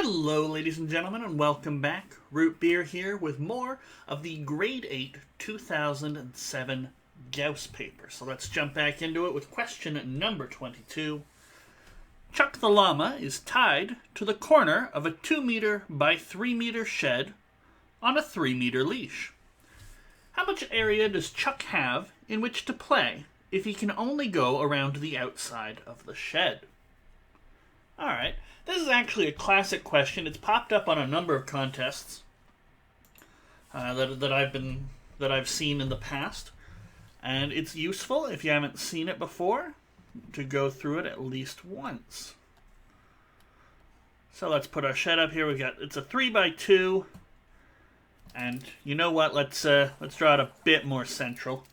Hello, ladies and gentlemen, and welcome back. Root Beer here with more of the Grade 8 2007 Gauss paper. So let's jump back into it with question number 22. Chuck the llama is tied to the corner of a 2 meter by 3 meter shed on a 3 meter leash. How much area does Chuck have in which to play if he can only go around the outside of the shed? Alright, this is actually a classic question. It's popped up on a number of contests that I've seen in the past, and it's useful if you haven't seen it before to go through it at least once. So let's put our shed up here. It's a 3x2, and you know what? Let's draw it a bit more central.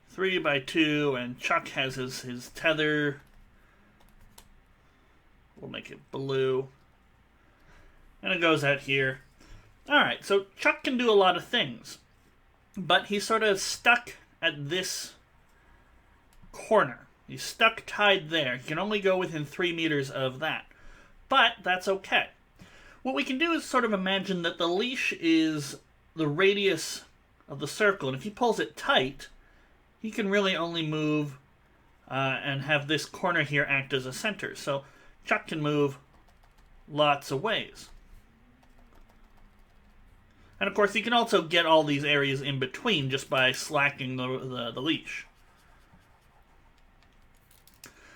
Three by 2, and Chuck has his tether. We'll make it blue. And it goes out here. Alright, so Chuck can do a lot of things, but he's sort of stuck at this corner. He's stuck tied there. He can only go within 3 meters of that. But that's okay. What we can do is sort of imagine that the leash is the radius of the circle, and if he pulls it tight, he can really only move and have this corner here act as a center. So Chuck can move lots of ways. And of course, he can also get all these areas in between just by slacking the leash.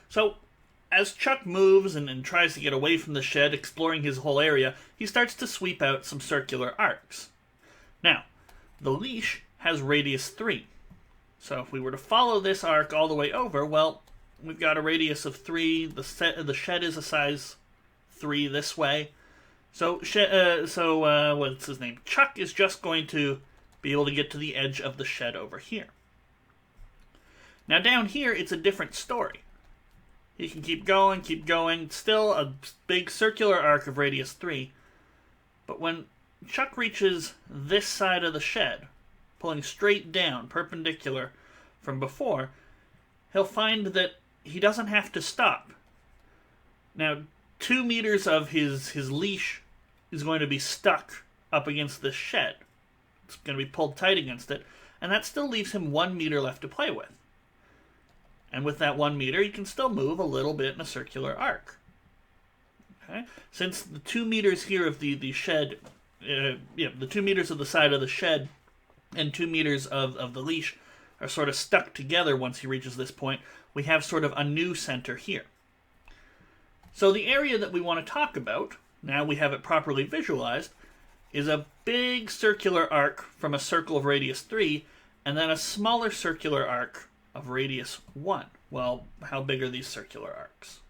So as Chuck moves and tries to get away from the shed, exploring his whole area, he starts to sweep out some circular arcs. Now, the leash has radius 3. So if we were to follow this arc all the way over, well, we've got a radius of 3. The shed is a size 3 this way. So what's his name? Chuck is just going to be able to get to the edge of the shed over here. Now down here, it's a different story. He can keep going, still a big circular arc of radius 3. But when Chuck reaches this side of the shed, pulling straight down, perpendicular from before, he'll find that he doesn't have to stop. Now, 2 meters of his leash is going to be stuck up against this shed. It's going to be pulled tight against it, and that still leaves him 1 meter left to play with. And with that 1 meter, he can still move a little bit in a circular arc. Okay? Since the 2 meters here of the shed, the 2 meters of the side of the shed and 2 meters of the leash are sort of stuck together once he reaches this point, we have sort of a new center here. So the area that we want to talk about, now we have it properly visualized, is a big circular arc from a circle of radius 3, and then a smaller circular arc of radius 1. Well, how big are these circular arcs?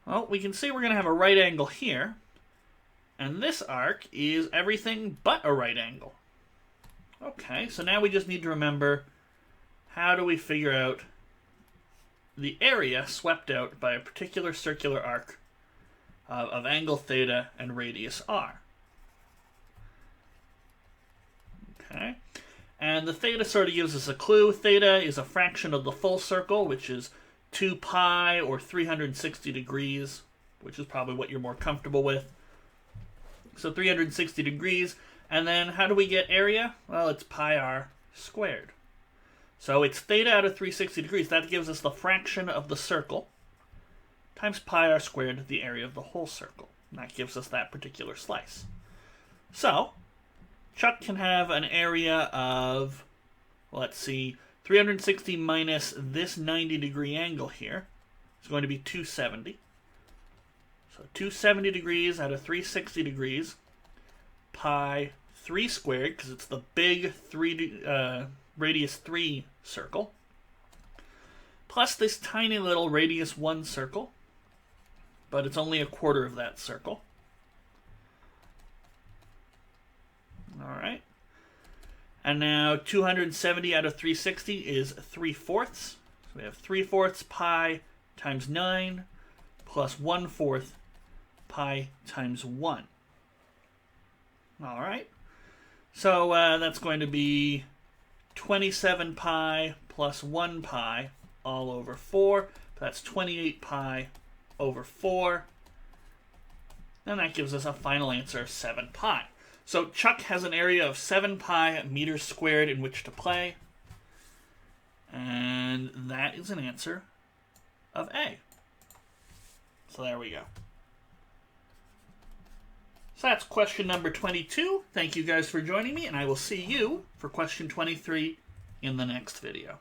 Well, we can see we're going to have a right angle here, and this arc is everything but a right angle. Okay, so now we just need to remember, how do we figure out the area swept out by a particular circular arc of angle theta and radius r? Okay, and the theta sort of gives us a clue. Theta is a fraction of the full circle, which is 2 pi or 360 degrees, which is probably what you're more comfortable with. So 360 degrees. And then how do we get area? Well, it's pi r squared. So it's theta out of 360 degrees. That gives us the fraction of the circle times pi r squared, the area of the whole circle. And that gives us that particular slice. So Chuck can have an area of, let's see, 360 minus this 90 degree angle here is going to be 270. So 270 degrees out of 360 degrees, pi 3 squared, because it's the big radius 3 circle, plus this tiny little radius 1 circle, but it's only a quarter of that circle. Alright. And now 270 out of 360 is 3/4. So we have 3/4 pi times 9 plus 1/4 pi times 1. Alright. So that's going to be 27 pi plus 1 pi all over 4. That's 28 pi over 4. And that gives us a final answer of 7 pi. So Chuck has an area of 7 pi meters squared in which to play. And that is an answer of A. So there we go. So that's question number 22. Thank you guys for joining me, and I will see you for question 23 in the next video.